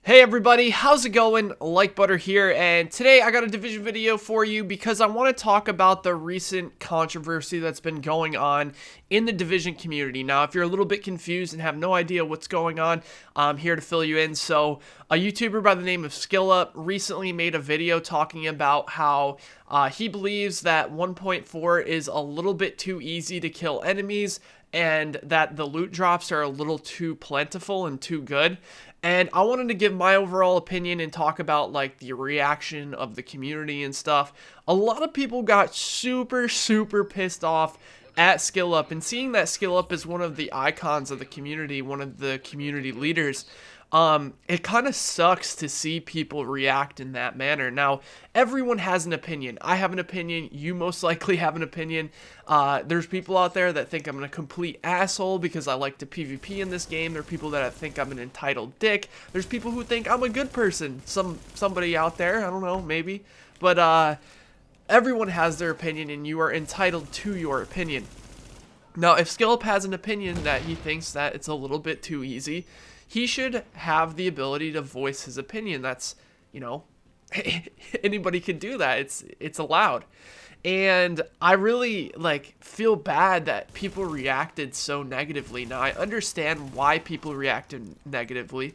Hey everybody, how's it going? Like Butter here, and today I got a Division video for you because I want to talk about the recent controversy that's been going on in the Division community. Now, if you're a little bit confused and have no idea what's going on, I'm here to fill you in. So, a YouTuber by the name of SkillUp recently made a video talking about how he believes that 1.4 is a little bit too easy to kill enemies and that the loot drops are a little too plentiful and too good. And I wanted to give my overall opinion and talk about like the reaction of the community and stuff. A lot of people got super pissed off at SkillUp, and seeing that SkillUp is one of the icons of the community, one of the community leaders, it kind of sucks to see people react in that manner. Now, everyone has an opinion. I have an opinion. You most likely have an opinion. There's people out there that think I'm a complete asshole because I like to PvP in this game. There are people that think I'm an entitled dick. There's people who think I'm a good person. Somebody out there, I don't know, maybe. But, everyone has their opinion, and you are entitled to your opinion. Now, if SkillUp has an opinion that he thinks that it's a little bit too easy, he should have the ability to voice his opinion. That's, you know, anybody can do that. It's allowed. And I really feel bad that people reacted so negatively. Now, I understand why people reacted negatively,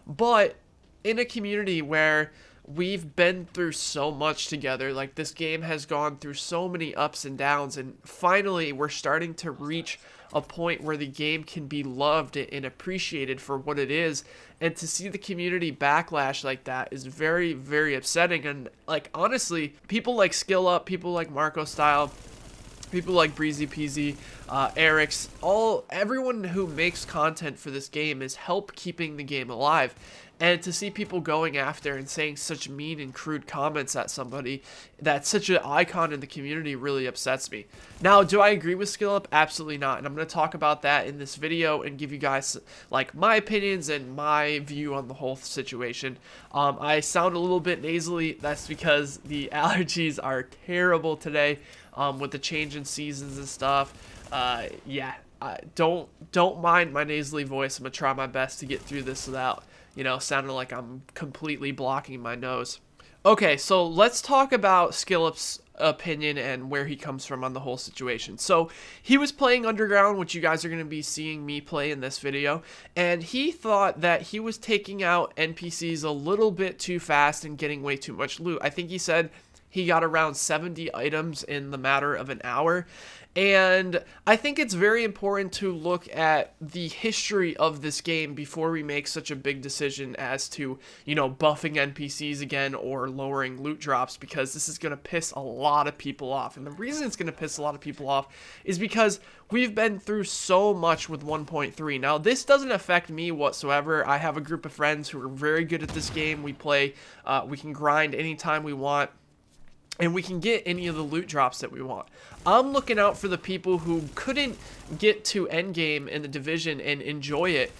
but in a community where we've been through so much together, like this game has gone through so many ups and downs, and finally we're starting to reach a point where the game can be loved and appreciated for what it is, and to see the community backlash like that is very upsetting. And like, honestly, people like SkillUp, people like Marco Style, people like Breezy Peasy, Eric's, everyone who makes content for this game is help keeping the game alive. And to see people going after and saying such mean and crude comments at somebody that's such an icon in the community really upsets me. Now, do I agree with SkillUp? Absolutely not. And I'm going to talk about that in this video and give you guys like my opinions and my view on the whole situation. I sound a little bit nasally. That's because the allergies are terrible today with the change in seasons and stuff. Yeah, don't mind my nasally voice. I'm going to try my best to get through this without, you know, sounding like I'm completely blocking my nose. Okay, so let's talk about SkillUp's opinion and where he comes from on the whole situation. So he was playing Underground, which you guys are going to be seeing me play in this video, and he thought that he was taking out NPCs a little bit too fast and getting way too much loot. I think he said he got around 70 items in the matter of an hour. And I think it's very important to look at the history of this game before we make such a big decision as to, you know, buffing NPCs again or lowering loot drops, because this is going to piss a lot of people off. And the reason it's going to piss a lot of people off is because we've been through so much with 1.3. Now, this doesn't affect me whatsoever. I have a group of friends who are very good at this game. We play, we can grind anytime we want, and we can get any of the loot drops that we want. I'm looking out for the people who couldn't get to endgame in the Division and enjoy it,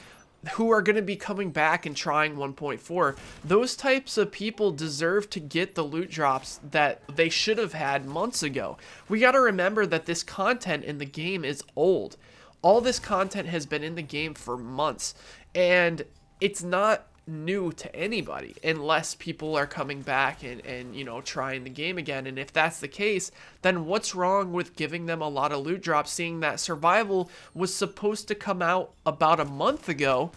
who are going to be coming back and trying 1.4. Those types of people deserve to get the loot drops that they should have had months ago. We got to remember that this content in the game is old. All this content has been in the game for months, and it's not new to anybody unless people are coming back and you know, trying the game again. And if that's the case, then what's wrong with giving them a lot of loot drops, seeing that Survival was supposed to come out about a month ago?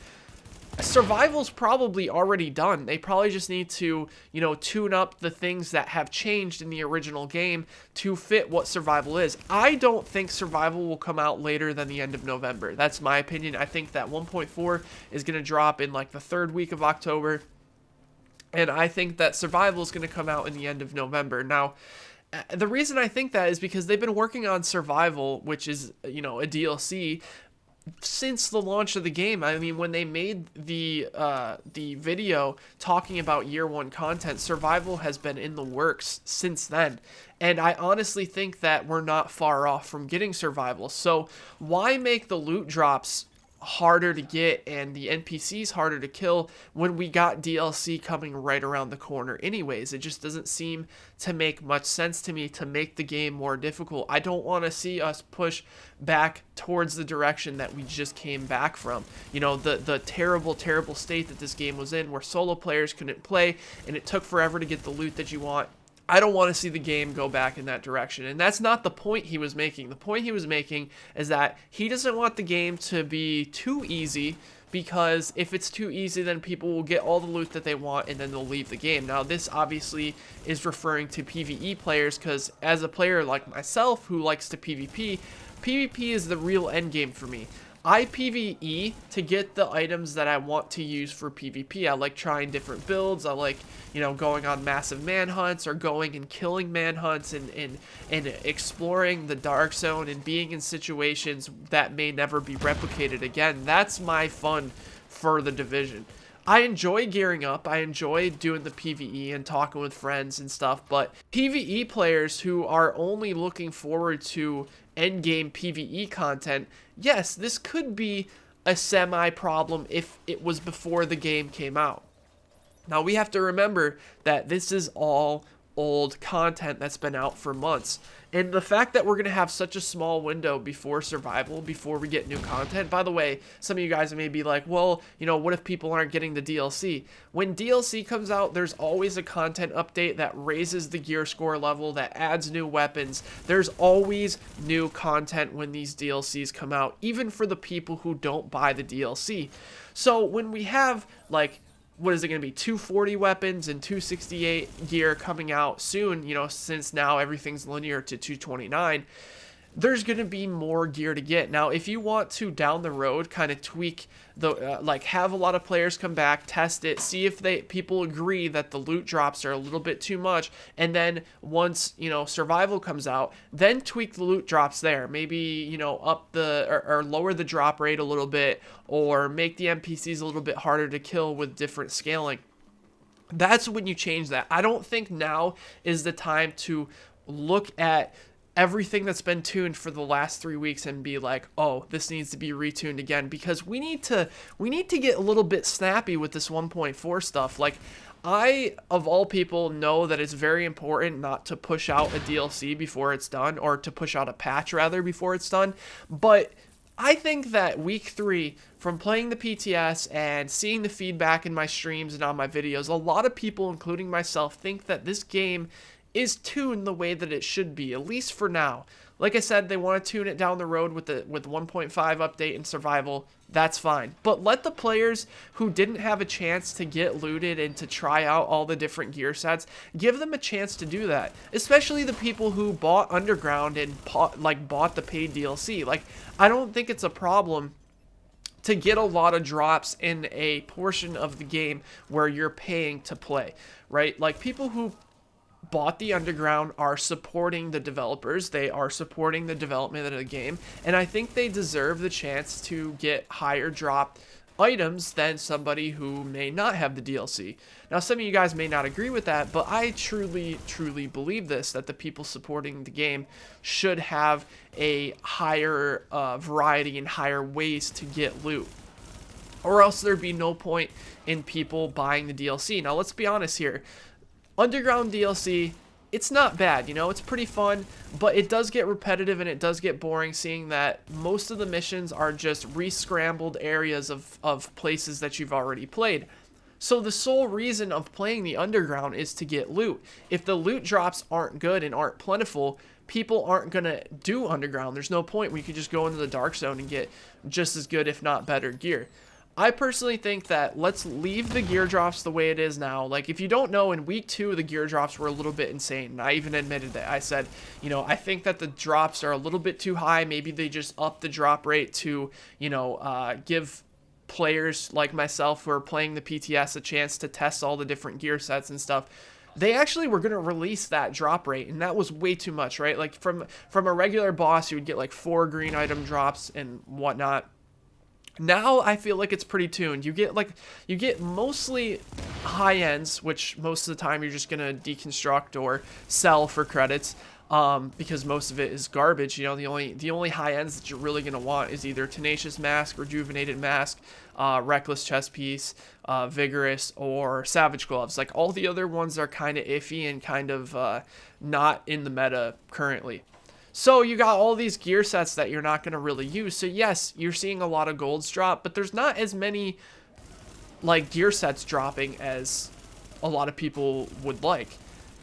Survival's probably already done. They probably just need to, you know, tune up the things that have changed in the original game to fit what Survival is. I don't think Survival will come out later than the end of November. That's my opinion. I think that 1.4 is going to drop in like the third week of October. And I think that Survival is going to come out in the end of November. Now, the reason I think that is because they've been working on Survival, which is, you know, a DLC, since the launch of the game. I mean, when they made the video talking about year one content, Survival has been in the works since then. And I honestly think that we're not far off from getting Survival. So why make the loot drops harder to get and the NPCs harder to kill when we got DLC coming right around the corner anyways. It just doesn't seem to make much sense to me to make the game more difficult. I don't want to see us push back towards the direction that we just came back from. You know, the terrible, terrible state that this game was in, where solo players couldn't play and it took forever to get the loot that you want. I don't want to see the game go back in that direction. And that's not the point he was making. The point he was making is that he doesn't want the game to be too easy, because if it's too easy, then people will get all the loot that they want and then they'll leave the game. Now, this obviously is referring to PvE players, because as a player like myself who likes to PvP, PvP is the real end game for me. I PvE to get the items that I want to use for PvP. I like trying different builds. I like, you know, going on massive manhunts or going and killing manhunts and exploring the dark zone and being in situations that may never be replicated again. That's my fun for the Division. I enjoy gearing up, I enjoy doing the PvE and talking with friends and stuff, but PvE players who are only looking forward to endgame PvE content, yes, this could be a semi-problem if it was before the game came out. Now, we have to remember that this is all old content that's been out for months. And the fact that we're going to have such a small window before survival, before we get new content. By the way, some of you guys may be like, well, you know, what if people aren't getting the DLC? When DLC comes out, there's always a content update that raises the gear score level, that adds new weapons. There's always new content when these DLCs come out, even for the people who don't buy the DLC. So when we have, like, what is it going to be, 240 weapons and 268 gear coming out soon, you know, since now everything's linear to 229, there's going to be more gear to get. Now, if you want to down the road kind of tweak the like have a lot of players come back, test it, see if people agree that the loot drops are a little bit too much, and then once, you know, survival comes out, then tweak the loot drops there. Maybe, you know, up the or lower the drop rate a little bit, or make the NPCs a little bit harder to kill with different scaling. That's when you change that. I don't think now is the time to look at everything that's been tuned for the last 3 weeks and be like, oh, this needs to be retuned again, because we need to get a little bit snappy with this 1.4 stuff. Like, I, of all people, know that it's very important not to push out a DLC before it's done, or to push out a patch rather before it's done, but I think that week 3, from playing the PTS and seeing the feedback in my streams and on my videos, a lot of people, including myself, think that this game is tuned the way that it should be, at least for now. Like I said, they want to tune it down the road with 1.5 update and survival. That's fine. But let the players who didn't have a chance to get looted and to try out all the different gear sets, give them a chance to do that. Especially the people who bought Underground and bought the paid DLC. Like, I don't think it's a problem to get a lot of drops in a portion of the game where you're paying to play, right? Like, people who bought the Underground are supporting the developers. They are supporting the development of the game, and I think they deserve the chance to get higher drop items than somebody who may not have the DLC. Now, some of you guys may not agree with that, but I truly believe this, that the people supporting the game should have a higher variety and higher ways to get loot, or else there'd be no point in people buying the DLC. Now, let's be honest here. Underground DLC, it's not bad, you know, it's pretty fun, but it does get repetitive and it does get boring, seeing that most of the missions are just re-scrambled areas of places that you've already played. So the sole reason of playing the Underground is to get loot. If the loot drops aren't good and aren't plentiful, people aren't going to do Underground. There's no point. We could just go into the Dark Zone and get just as good, if not better, gear. I personally think that let's leave the gear drops the way it is now. Like, if you don't know, in week 2, the gear drops were a little bit insane. And I even admitted that. I said, you know, I think that the drops are a little bit too high. Maybe they just up the drop rate to, you know, give players like myself who are playing the PTS a chance to test all the different gear sets and stuff. They actually were going to release that drop rate, and that was way too much, right? Like, from a regular boss, you would get like 4 green item drops and whatnot. Now I feel like it's pretty tuned. You get mostly high ends, which most of the time you're just gonna deconstruct or sell for credits. because most of it is garbage. The only high ends that you're really going to want is either Tenacious Mask, Rejuvenated Mask, Reckless Chest Piece, Vigorous, or Savage Gloves. Like, all the other ones are kind of iffy and kind of not in the meta currently. So you got all these gear sets that you're not going to really use. So yes, you're seeing a lot of golds drop, but there's not as many like gear sets dropping as a lot of people would like.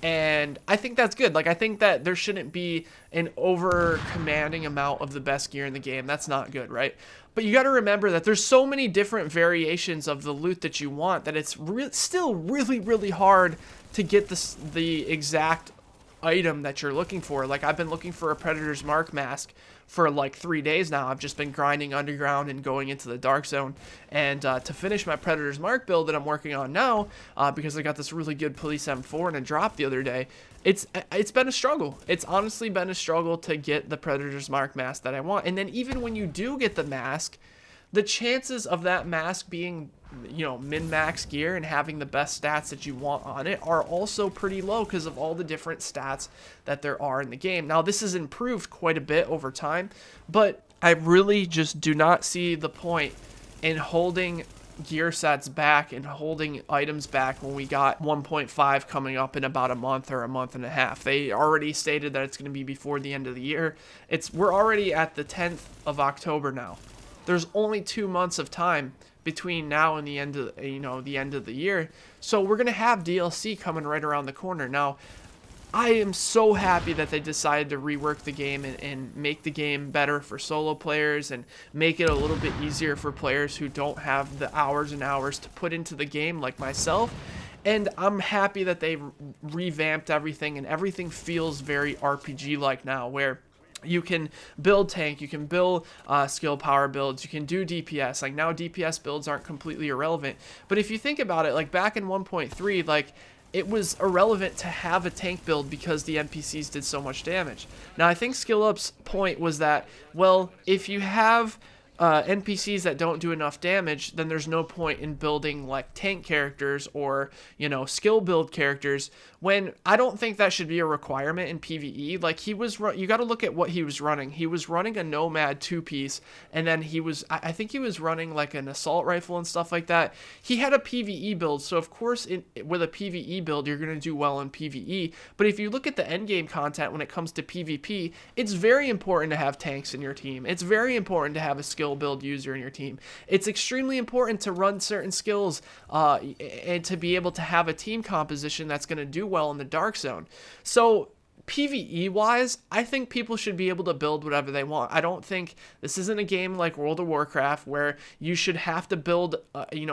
And I think that's good. Like, I think that there shouldn't be an over commanding amount of the best gear in the game. That's not good, right? But you got to remember that there's so many different variations of the loot that you want that it's still really, really hard to get the exact item that you're looking for. Like, I've been looking for a Predator's Mark mask for like 3 days now. I've just been grinding underground and going into the dark zone, and to finish my Predator's Mark build that I'm working on now, because I got this really good Police M4 in a drop the other day, it's been a struggle. It's honestly been a struggle to get the Predator's Mark mask that I want. And then even when you do get the mask, the chances of that mask being, min-max gear and having the best stats that you want on it are also pretty low because of all the different stats that there are in the game. Now, this has improved quite a bit over time, but I really just do not see the point in holding gear sets back and holding items back when we got 1.5 coming up in about a month or a month and a half. They already stated that it's going to be before the end of the year. We're already at the 10th of October now. There's only 2 months of time between now and the end of the year. So we're going to have DLC coming right around the corner. Now, I am so happy that they decided to rework the game and make the game better for solo players and make it a little bit easier for players who don't have the hours and hours to put into the game like myself. And I'm happy that they revamped everything, and everything feels very RPG-like now, where you can build tank, you can build skill power builds, you can do DPS. Like, now DPS builds aren't completely irrelevant. But if you think about it, like back in 1.3, like, it was irrelevant to have a tank build because the NPCs did so much damage. Now, I think SkillUp's point was that, well, if you have NPCs that don't do enough damage, then there's no point in building like tank characters or, skill build characters, when I don't think that should be a requirement in PvE. Like, you got to look at what he was running. He was running a Nomad 2-piece, and then I think he was running like an assault rifle and stuff like that. He had a PvE build, so of course with a PvE build, you're going to do well in PvE. But if you look at the endgame content when it comes to PvP, it's very important to have tanks in your team. It's very important to have a skill build user in your team. It's extremely important to run certain skills and to be able to have a team composition that's going to do well in the dark zone. So PvE wise, I think people should be able to build whatever they want. I don't think this isn't a game like World of Warcraft where you should have to build,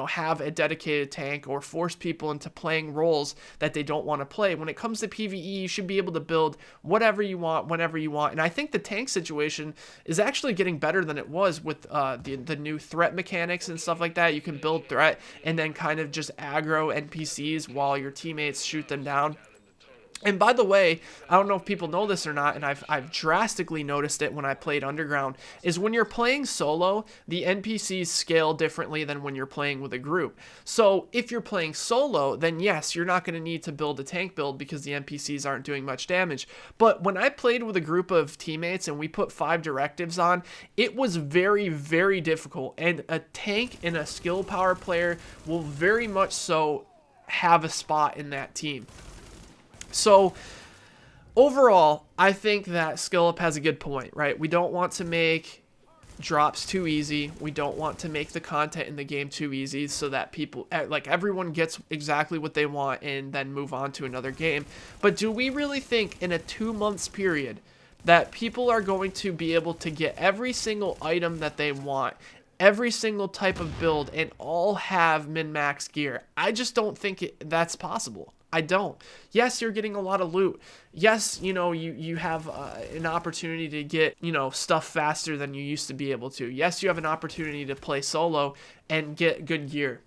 have a dedicated tank or force people into playing roles that they don't want to play. When it comes to PvE, you should be able to build whatever you want, whenever you want. And I think the tank situation is actually getting better than it was with the new threat mechanics and stuff like that. You can build threat and then kind of just aggro NPCs while your teammates shoot them down. And by the way, I don't know if people know this or not, and I've drastically noticed it when I played Underground, is when you're playing solo, the NPCs scale differently than when you're playing with a group. So if you're playing solo, then yes, you're not going to need to build a tank build because the NPCs aren't doing much damage. But when I played with a group of teammates and we put 5 directives on, it was very, very difficult. And a tank and a skill power player will very much so have a spot in that team. So overall, I think that SkillUp has a good point, right? We don't want to make drops too easy. We don't want to make the content in the game too easy so that people, like, everyone gets exactly what they want and then move on to another game. But do we really think in a 2 months period that people are going to be able to get every single item that they want, every single type of build, and all have min-max gear? I just don't think that's possible. I don't. Yes, you're getting a lot of loot. Yes, you have an opportunity to get, stuff faster than you used to be able to. Yes, you have an opportunity to play solo and get good gear.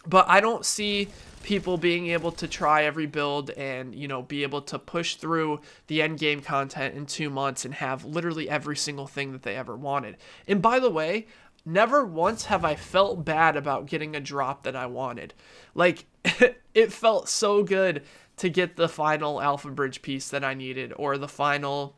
But I don't see people being able to try every build and, be able to push through the end game content in 2 months and have literally every single thing that they ever wanted. And by the way, never once have I felt bad about getting a drop that I wanted. Like, it felt so good to get the final Alpha Bridge piece that I needed, or the final,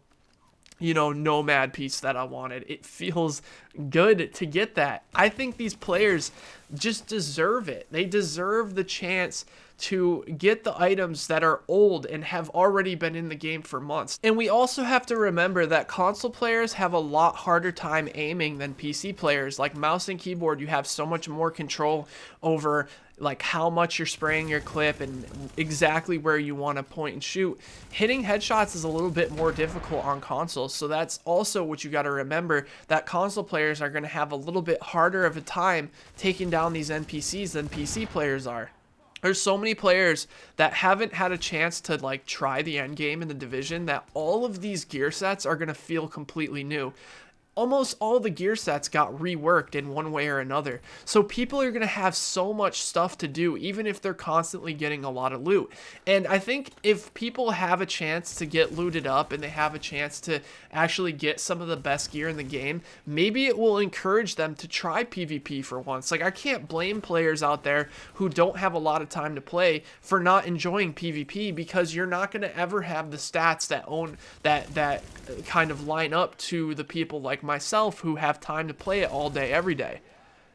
you know, Nomad piece that I wanted. It feels good to get that. I think these players just deserve it. They deserve the chance to get the items that are old and have already been in the game for months. And we also have to remember that console players have a lot harder time aiming than PC players. Like mouse and keyboard, you have so much more control over like how much you're spraying your clip and exactly where you want to point and shoot. Hitting headshots is a little bit more difficult on consoles, so that's also what you got to remember, that console players are going to have a little bit harder of a time taking down these NPCs than PC players are. There's so many players that haven't had a chance to like try the end game in the Division that all of these gear sets are going to feel completely new. Almost all the gear sets got reworked in one way or another. So people are going to have so much stuff to do, even if they're constantly getting a lot of loot. And I think if people have a chance to get looted up and they have a chance to actually get some of the best gear in the game, maybe it will encourage them to try PvP for once. Like, I can't blame players out there who don't have a lot of time to play for not enjoying PvP, because you're not going to ever have the stats that own that kind of line up to the people like myself who have time to play it all day every day,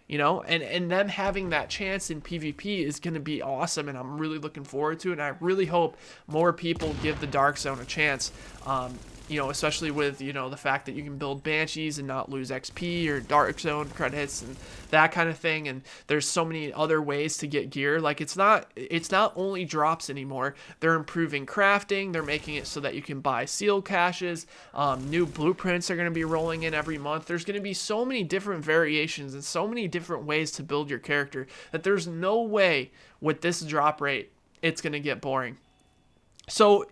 you know, and them having that chance in PvP is going to be awesome, and I'm really looking forward to it. And I really hope more people give the Dark Zone a chance, you know, especially with, you know, the fact that you can build Banshees and not lose XP or Dark Zone credits and that kind of thing. And there's so many other ways to get gear. Like, it's not only drops anymore. They're improving crafting. They're making it so that you can buy seal caches. New blueprints are going to be rolling in every month. There's going to be so many different variations and so many different ways to build your character that there's no way with this drop rate it's going to get boring. So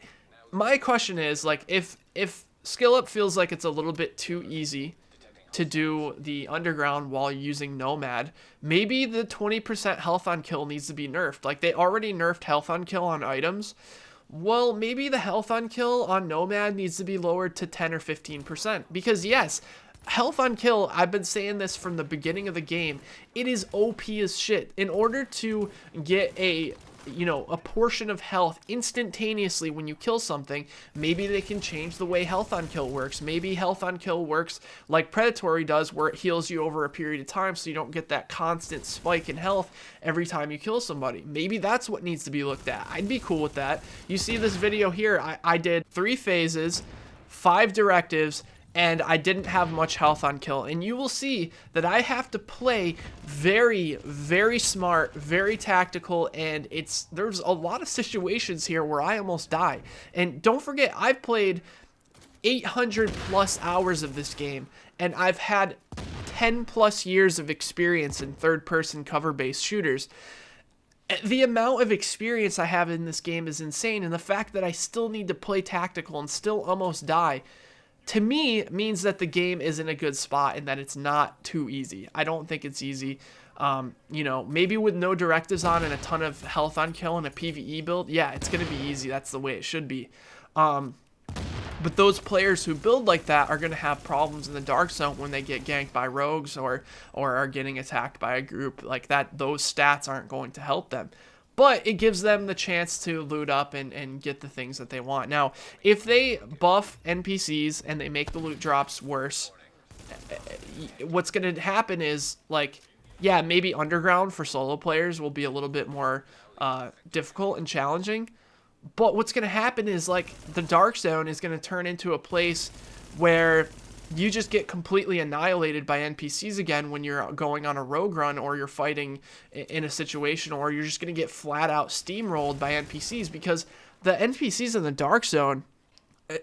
my question is, like, if Skill Up feels like it's a little bit too easy to do the underground while using Nomad, maybe the 20% health on kill needs to be nerfed. Like, they already nerfed health on kill on items. Well, maybe the health on kill on Nomad needs to be lowered to 10 or 15%. Because yes, health on kill, I've been saying this from the beginning of the game, it is OP as shit. In order to get a, you know, a portion of health instantaneously when you kill something, maybe they can change the way health on kill works. Maybe health on kill works like Predatory does, where it heals you over a period of time so you don't get that constant spike in health every time you kill somebody. Maybe that's what needs to be looked at. I'd be cool with that. You see this video here, I did 3 phases, 5 directives, and I didn't have much health on kill. And you will see that I have to play very, very smart, very tactical, and there's a lot of situations here where I almost die. And don't forget, I've played 800 plus hours of this game, and I've had 10 plus years of experience in third-person cover-based shooters. The amount of experience I have in this game is insane, and the fact that I still need to play tactical and still almost die, to me, means that the game is in a good spot and that it's not too easy. I don't think it's easy. You know, maybe with no directives on and a ton of health on kill and a PvE build, yeah, it's going to be easy. That's the way it should be. But those players who build like that are going to have problems in the Dark Zone when they get ganked by rogues or are getting attacked by a group like that. Those stats aren't going to help them. But it gives them the chance to loot up and get the things that they want. Now, if they buff NPCs and they make the loot drops worse, what's going to happen is, like, yeah, maybe Underground for solo players will be a little bit more difficult and challenging. But what's going to happen is, like, the Dark Zone is going to turn into a place where you just get completely annihilated by NPCs again when you're going on a rogue run, or you're fighting in a situation, or you're just going to get flat out steamrolled by NPCs, because the NPCs in the Dark Zone,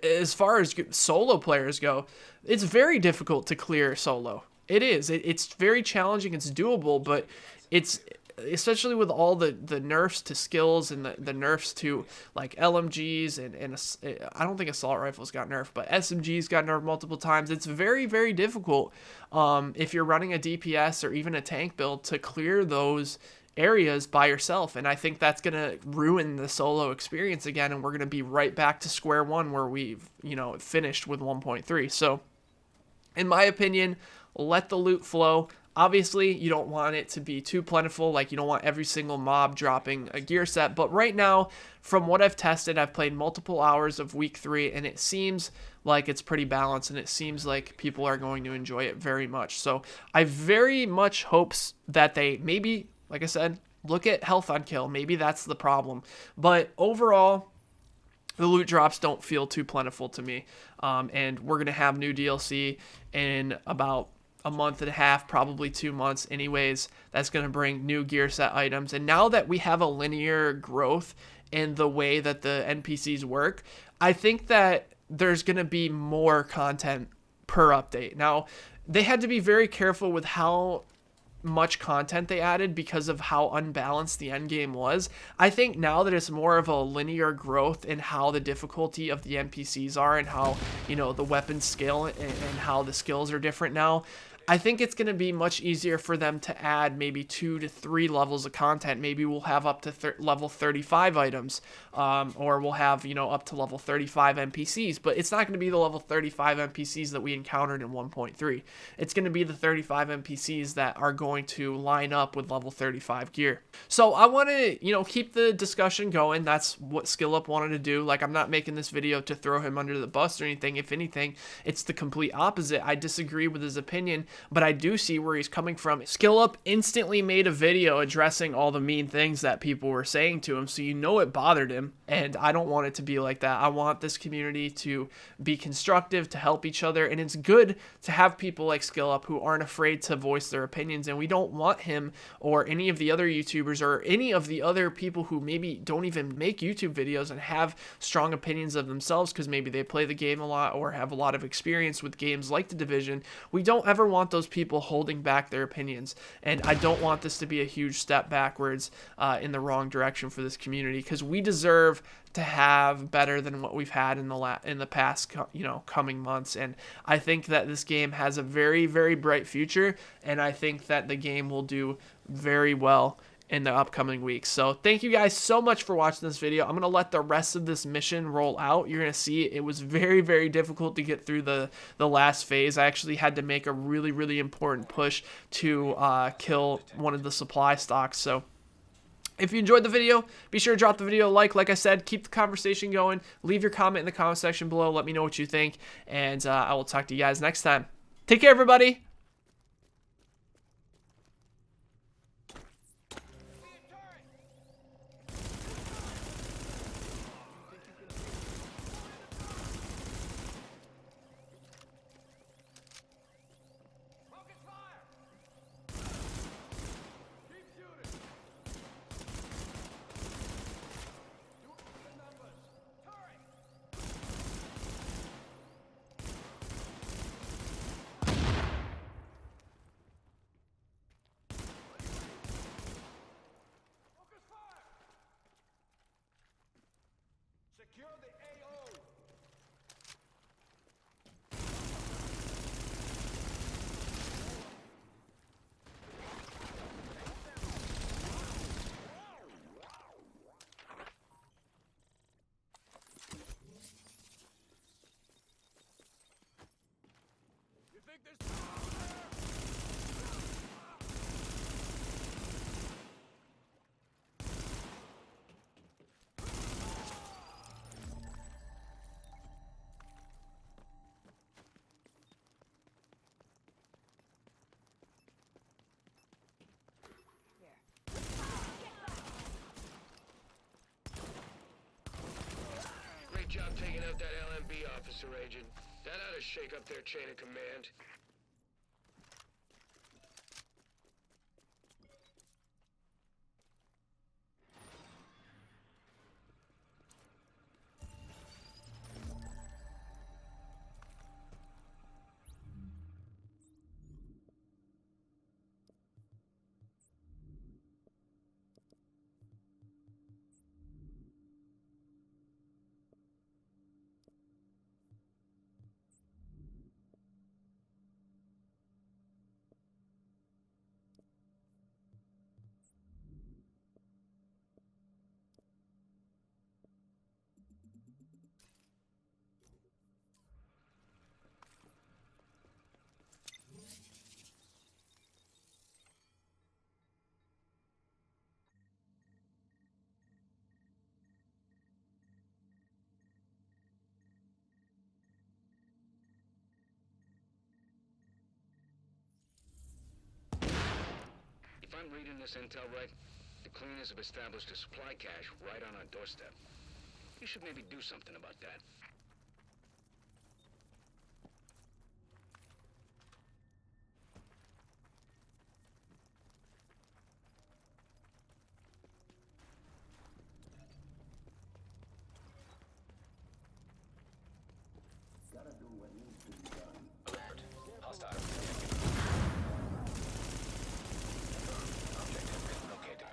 as far as solo players go, it's very difficult to clear solo. It is. It's very challenging. It's doable, but it's, especially with all the nerfs to skills and the nerfs to, like, LMGs and I don't think assault rifles got nerfed, but SMGs got nerfed multiple times. It's very, very difficult if you're running a DPS or even a tank build to clear those areas by yourself, and I think that's going to ruin the solo experience again, and we're going to be right back to square one where we've, you know, finished with 1.3. So in my opinion, let the loot flow. Obviously, you don't want it to be too plentiful, like you don't want every single mob dropping a gear set, but right now, from what I've tested, I've played multiple hours of week 3, and it seems like it's pretty balanced, and it seems like people are going to enjoy it very much. So I very much hopes that they maybe, like I said, look at health on kill. Maybe that's the problem. But overall, the loot drops don't feel too plentiful to me. And we're going to have new DLC in about a month and a half, probably 2 months anyways. That's going to bring new gear set items. And now that we have a linear growth in the way that the NPCs work, I think that there's going to be more content per update. Now, they had to be very careful with how much content they added because of how unbalanced the end game was. I think now that it's more of a linear growth in how the difficulty of the NPCs are and how, you know, the weapons scale and how the skills are different now, I think it's going to be much easier for them to add maybe 2 to 3 levels of content. Maybe we'll have up to level 35 items, or we'll have, you know, up to level 35 NPCs. But it's not going to be the level 35 NPCs that we encountered in 1.3. It's going to be the 35 NPCs that are going to line up with level 35 gear. So I want to, you know, keep the discussion going. That's what SkillUp wanted to do. Like, I'm not making this video to throw him under the bus or anything. If anything, it's the complete opposite. I disagree with his opinion, but I do see where he's coming from. SkillUp instantly made a video addressing all the mean things that people were saying to him, so you know it bothered him, and I don't want it to be like that. I want this community to be constructive, to help each other, and it's good to have people like SkillUp who aren't afraid to voice their opinions, and we don't want him or any of the other YouTubers or any of the other people who maybe don't even make YouTube videos and have strong opinions of themselves because maybe they play the game a lot or have a lot of experience with games like The Division. We don't ever want those people holding back their opinions, and I don't want this to be a huge step backwards in the wrong direction for this community, because we deserve to have better than what we've had in the past, you know, coming months. And I think that this game has a very, very bright future, and I think that the game will do very well in the upcoming weeks. So thank you guys so much for watching this video. I'm going to let the rest of this mission roll out. You're going to see it was very, very difficult to get through the last phase. I actually had to make a really, really important push to kill one of the supply stocks. So if you enjoyed the video, be sure to drop the video a like. Like I said, keep the conversation going. Leave your comment in the comment section below. Let me know what you think, and I will talk to you guys next time. Take care, everybody. Secure the AO! You think there's... Great job taking out that LMB officer, Agent. That ought to shake up their chain of command. I'm reading this intel right, the cleaners have established a supply cache right on our doorstep. You should maybe do something about that. Alert. Hostile. Objective is located.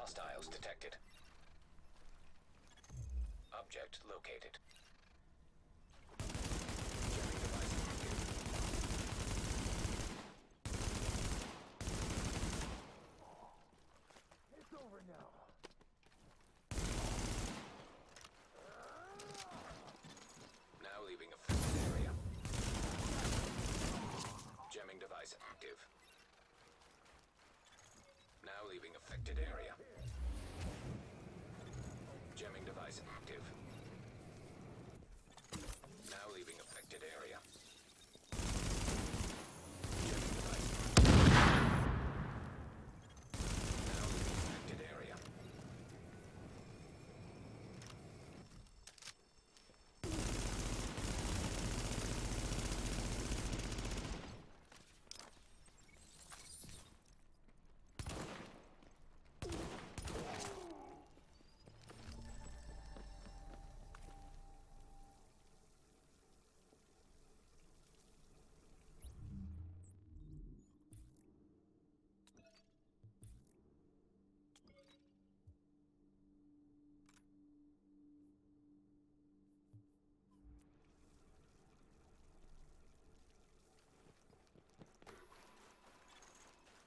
Hostiles detected. Object located. Jamming device active. It's over now. Now leaving affected area. Jamming device active. Now leaving affected area. Jamming device active. Now leaving affected area.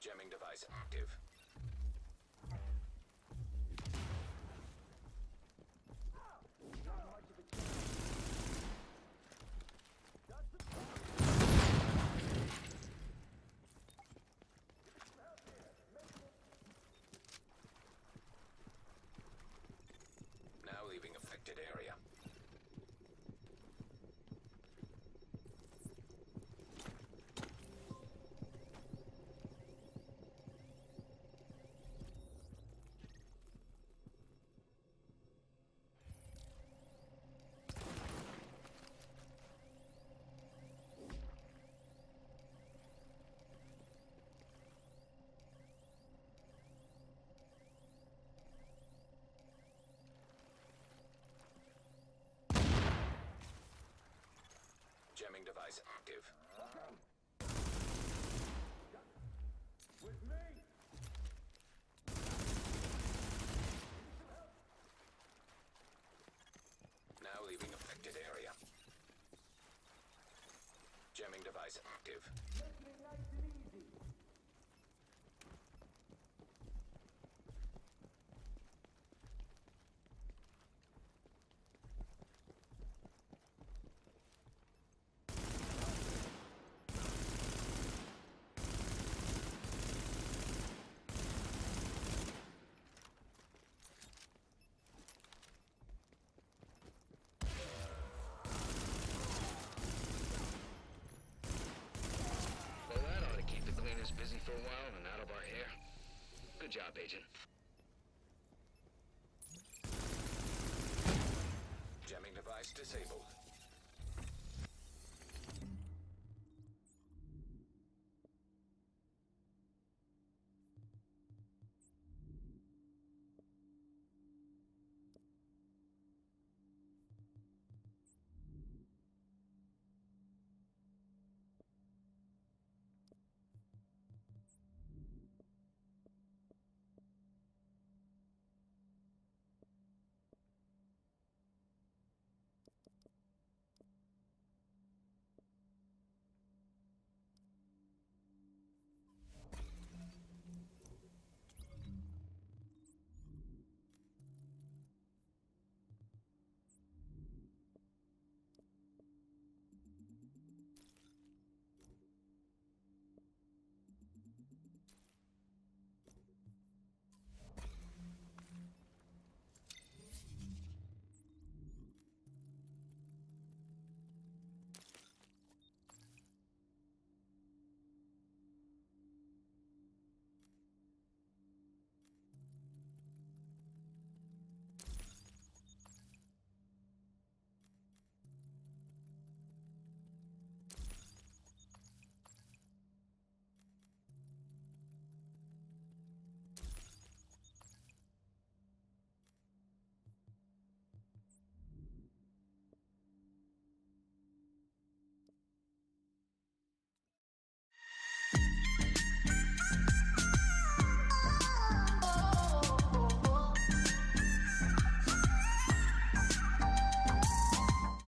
Jamming device active. Now leaving affected area. Jamming device active. Now leaving affected area. Jamming device active. With me. Now leaving affected area. Jamming device active. Making it nice and easy. Well, that ought to keep the cleaners busy for a while and out of our hair. Good job, Agent. Jamming device disabled.